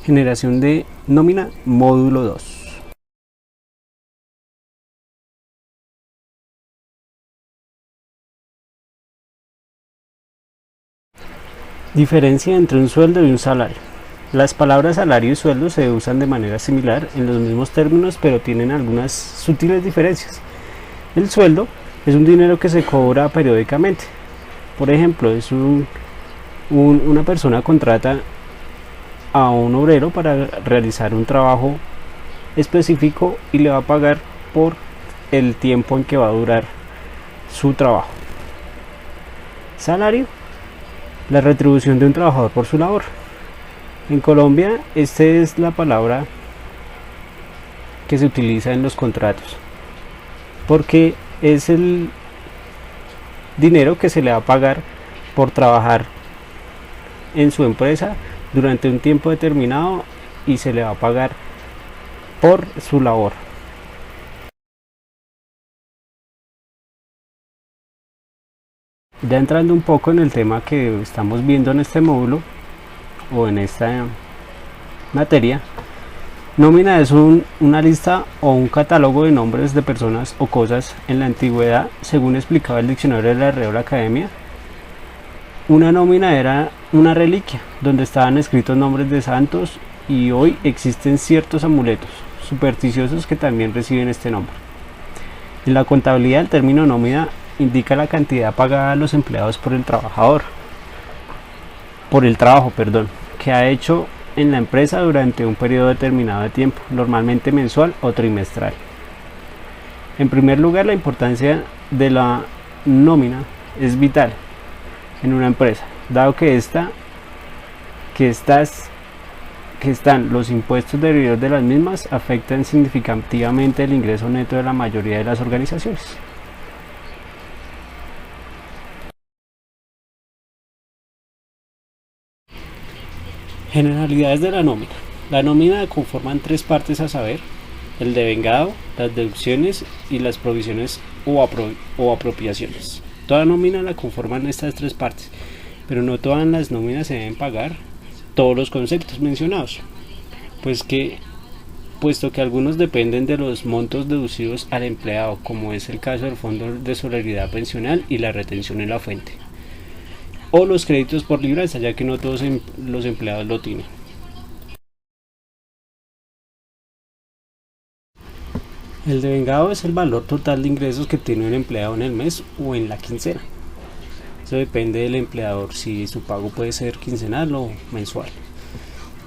Generación de nómina, módulo 2. Diferencia entre un sueldo y un salario. Las palabras salario y sueldo se usan de manera similar en los mismos términos, pero tienen algunas sutiles diferencias. El sueldo es un dinero que se cobra periódicamente. Por ejemplo, una persona contrata a un obrero para realizar un trabajo específico y le va a pagar por el tiempo en que va a durar su trabajo. Salario, la retribución de un trabajador por su labor. En Colombia, esta es la palabra que se utiliza en los contratos, porque es el dinero que se le va a pagar por trabajar en su empresa durante un tiempo determinado y se le va a pagar por su labor. Ya entrando un poco en el tema que estamos viendo en este módulo o en esta materia, nómina es una lista o un catálogo de nombres de personas o cosas. En la antigüedad, según explicaba el diccionario de la Real Academia, una nómina era una reliquia donde estaban escritos nombres de santos, y hoy existen ciertos amuletos supersticiosos que también reciben este nombre. En la contabilidad, el término nómina indica la cantidad pagada a los empleados por el trabajo, que ha hecho en la empresa durante un periodo determinado de tiempo, normalmente mensual o trimestral. En primer lugar, la importancia de la nómina es vital en una empresa, dado que están los impuestos derivados de las mismas, afectan significativamente el ingreso neto de la mayoría de las organizaciones. Generalidades de la nómina. La nómina conforman tres partes, a saber, el devengado, las deducciones y las provisiones o apropiaciones. Toda nómina la conforman estas tres partes, pero no todas las nóminas se deben pagar todos los conceptos mencionados, puesto que algunos dependen de los montos deducidos al empleado, como es el caso del Fondo de Solidaridad Pensional y la retención en la fuente, o los créditos por libranza, ya que no todos los empleados lo tienen. El devengado es el valor total de ingresos que tiene un empleado en el mes o en la quincena. Eso depende del empleador, si su pago puede ser quincenal o mensual.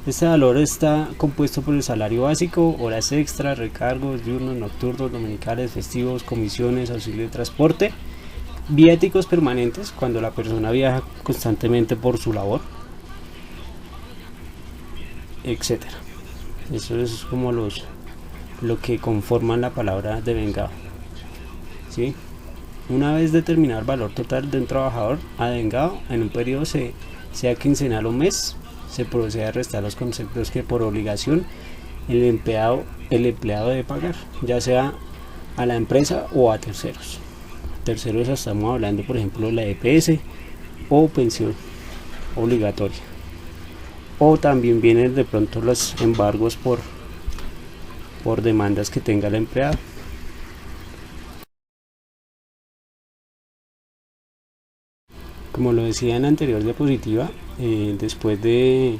Este valor está compuesto por el salario básico, horas extra, recargos, diurnos, nocturnos, dominicales, festivos, comisiones, auxilio de transporte, viáticos permanentes cuando la persona viaja constantemente por su labor, etc. Eso es como lo que conforman la palabra devengado. ¿Sí? Una vez determinado el valor total de un trabajador devengado en un periodo, sea quincenal o mes, se procede a restar los conceptos que por obligación el empleado debe pagar, ya sea a la empresa o a terceros. Terceros, estamos hablando por ejemplo de la EPS o pensión obligatoria, o también vienen de pronto los embargos por demandas que tenga el empleado. Como lo decía en la anterior diapositiva, después de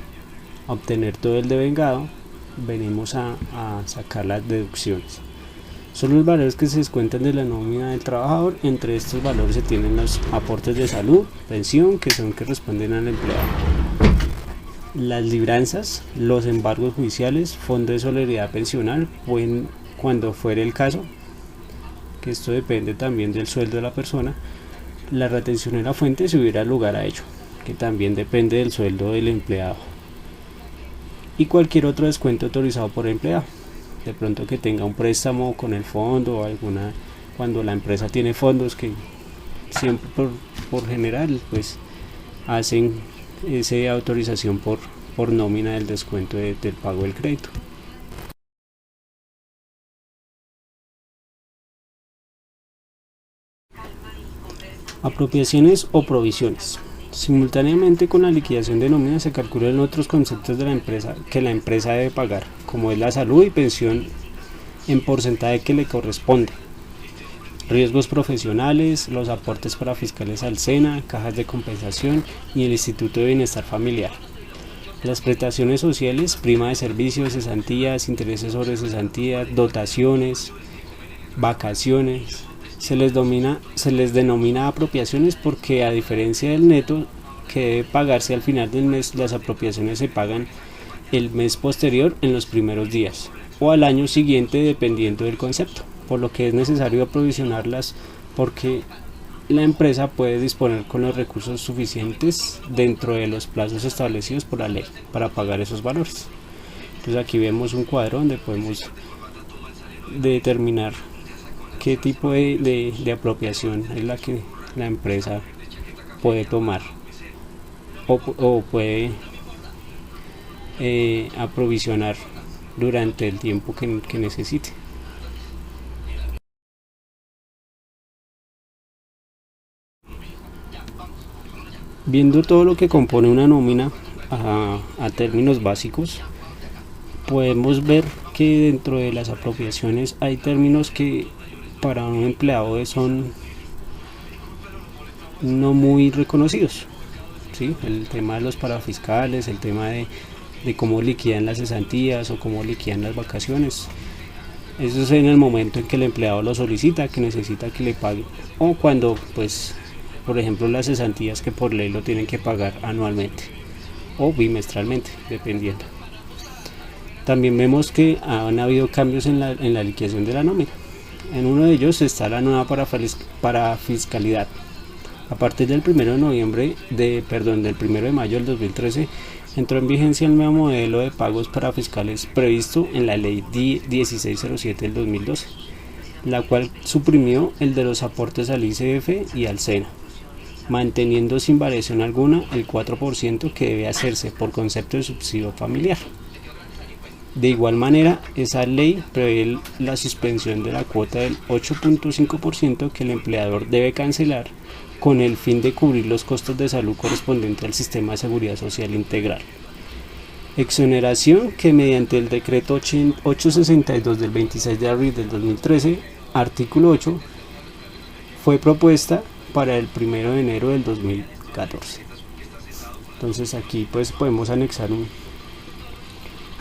obtener todo el devengado, venimos a sacar las deducciones. Son los valores que se descuentan de la nómina del trabajador. Entre estos valores se tienen los aportes de salud, pensión, que responden al empleado, las libranzas, los embargos judiciales, fondo de solidaridad pensional, cuando fuere el caso, que esto depende también del sueldo de la persona, la retención en la fuente si hubiera lugar a ello, que también depende del sueldo del empleado, y cualquier otro descuento autorizado por el empleado, de pronto que tenga un préstamo con el fondo o cuando la empresa tiene fondos que siempre por general pues hacen esa autorización por nómina del descuento del pago del crédito. Apropiaciones o provisiones. Simultáneamente con la liquidación de nómina se calculan otros conceptos de la empresa que la empresa debe pagar, como es la salud y pensión en porcentaje que le corresponde, riesgos profesionales, los aportes para fiscales al SENA, cajas de compensación y el Instituto de Bienestar Familiar. Las prestaciones sociales, prima de servicios, cesantías, intereses sobre cesantías, dotaciones, vacaciones. Se les denomina apropiaciones porque, a diferencia del neto que debe pagarse al final del mes, las apropiaciones se pagan el mes posterior en los primeros días o al año siguiente, dependiendo del concepto, por lo que es necesario aprovisionarlas porque la empresa puede disponer con los recursos suficientes dentro de los plazos establecidos por la ley para pagar esos valores. Entonces aquí vemos un cuadro donde podemos determinar qué tipo de apropiación es la que la empresa puede tomar o puede aprovisionar durante el tiempo que necesite. Viendo todo lo que compone una nómina a términos básicos, podemos ver que dentro de las apropiaciones hay términos que para un empleado son no muy reconocidos, ¿sí? El tema de los parafiscales, el tema de cómo liquidan las cesantías o cómo liquidan las vacaciones. Eso es en el momento en que el empleado lo solicita, que necesita que le pague, o cuando, pues, por ejemplo, las cesantías que por ley lo tienen que pagar anualmente o bimestralmente, dependiendo. También vemos que han habido cambios en la liquidación de la nómina. En uno de ellos está la nueva parafiscalidad. A partir del 1 de noviembre del 1 de mayo del 2013 entró en vigencia el nuevo modelo de pagos parafiscales previsto en la ley 1607 del 2012, la cual suprimió el de los aportes al ICF y al SENA, manteniendo sin variación alguna el 4% que debe hacerse por concepto de subsidio familiar. De igual manera, esa ley prevé la suspensión de la cuota del 8.5% que el empleador debe cancelar con el fin de cubrir los costos de salud correspondientes al sistema de seguridad social integral. Exoneración que, mediante el decreto 862 del 26 de abril del 2013, artículo 8, fue propuesta para el 1 de enero del 2014. Entonces aquí pues podemos anexar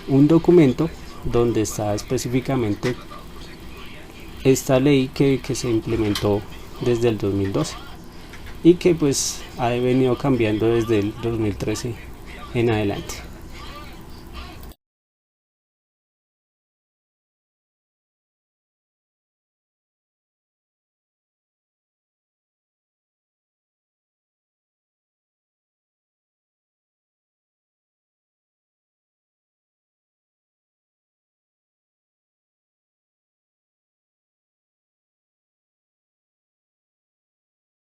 un documento donde está específicamente esta ley que se implementó desde el 2012 y que pues ha venido cambiando desde el 2013 en adelante.